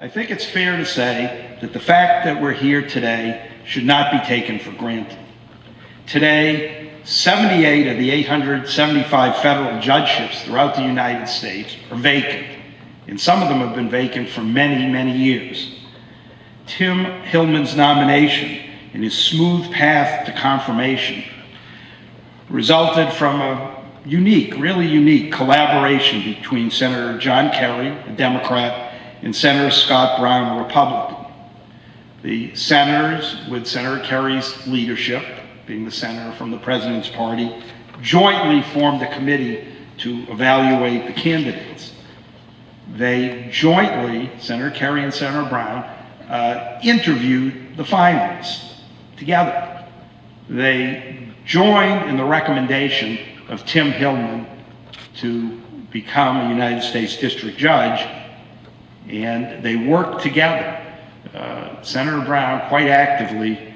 I think it's fair to say that the fact that we're here today should not be taken for granted. Today, 78 of the 875 federal judgeships throughout the United States are vacant, and some of them have been vacant for many, many years. Tim Hillman's nomination and his smooth path to confirmation resulted from a really unique collaboration between Senator John Kerry, a Democrat, and Senator Scott Brown, a Republican. The senators, with Senator Kerry's leadership, being the senator from the president's party, jointly formed a committee to evaluate the candidates. They jointly, Senator Kerry and Senator Brown, interviewed the finalists together. They joined in the recommendation of Tim Hillman to become a United States District Judge, and they worked together, Senator Brown quite actively,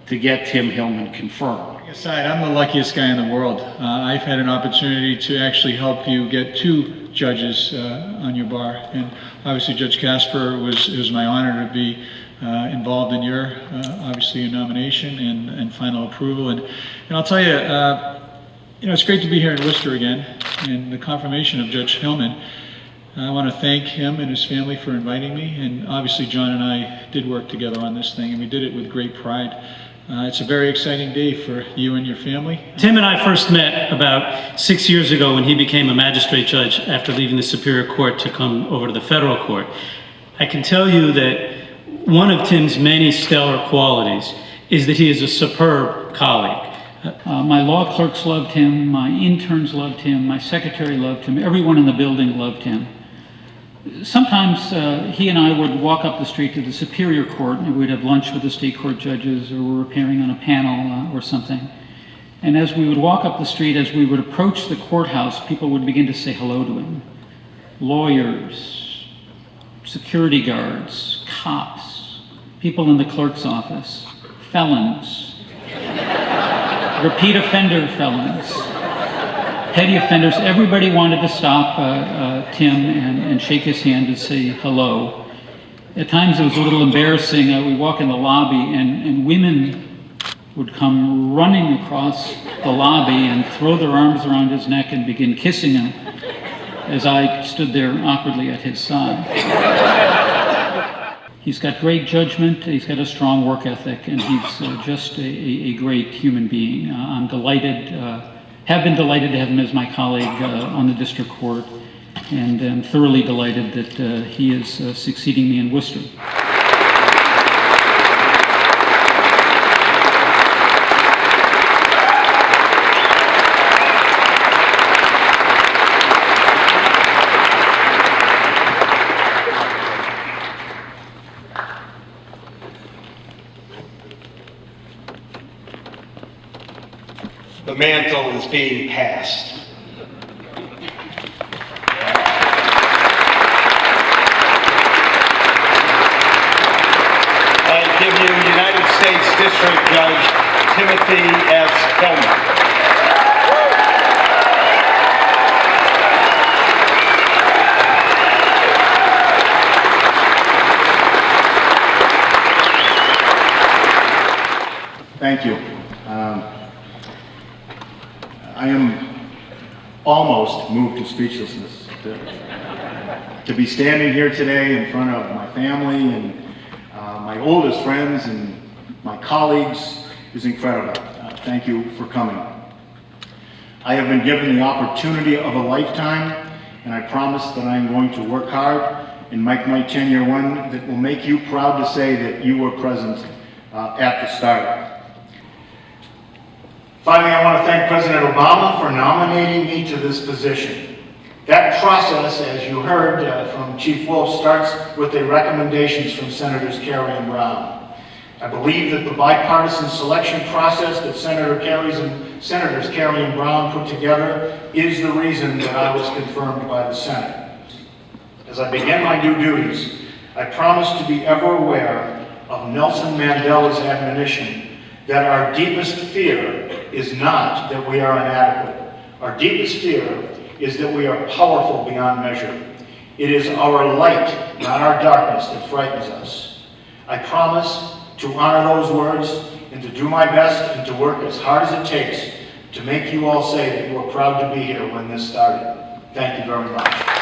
to get Tim Hillman confirmed. Aside, I'm the luckiest guy in the world. I've had an opportunity to actually help you get 2 judges on your bar, and obviously Judge Casper, it was my honor to be involved in your obviously your nomination and final approval. And I'll tell you, it's great to be here in Worcester again, and the confirmation of Judge Hillman. I want to thank him and his family for inviting me, and obviously John and I did work together on this thing, and we did it with great pride. It's a very exciting day for you and your family. Tim and I first met about 6 years ago when he became a magistrate judge after leaving the Superior Court to come over to the federal court. I can tell you that one of Tim's many stellar qualities is that he is a superb colleague. My law clerks loved him, my interns loved him, my secretary loved him, everyone in the building loved him. Sometimes he and I would walk up the street to the Superior Court, and we'd have lunch with the state court judges, or we're appearing on a panel or something. And as we would walk up the street, as we would approach the courthouse, people would begin to say hello to him. Lawyers, security guards, cops, people in the clerk's office, felons, repeat offender felons, petty offenders. Everybody wanted to stop Tim and shake his hand and say hello. At times it was a little embarrassing. We'd walk in the lobby and women would come running across the lobby and throw their arms around his neck and begin kissing him as I stood there awkwardly at his side. He's got great judgment, he's got a strong work ethic, and he's just a great human being. I'm delighted, have been delighted to have him as my colleague on the district court, and I'm thoroughly delighted that he is succeeding me in Worcester. The mantle is being passed. I give you United States District Judge Timothy Hillman. Thank you. I am almost moved to speechlessness to be standing here today in front of my family and my oldest friends and my colleagues is incredible. Thank you for coming. I have been given the opportunity of a lifetime, and I promise that I am going to work hard and make my tenure one that will make you proud to say that you were present at the start. Finally, I want to thank President Obama for nominating me to this position. That process, as you heard from Chief Wolf, starts with the recommendations from Senators Kerry and Brown. I believe that the bipartisan selection process that Senators Kerry and Brown put together is the reason that I was confirmed by the Senate. As I begin my new duties, I promise to be ever aware of Nelson Mandela's admonition that our deepest fear is not that we are inadequate. Our deepest fear is that we are powerful beyond measure. It is our light, not our darkness, that frightens us. I promise to honor those words and to do my best and to work as hard as it takes to make you all say that you are proud to be here when this started. Thank you very much.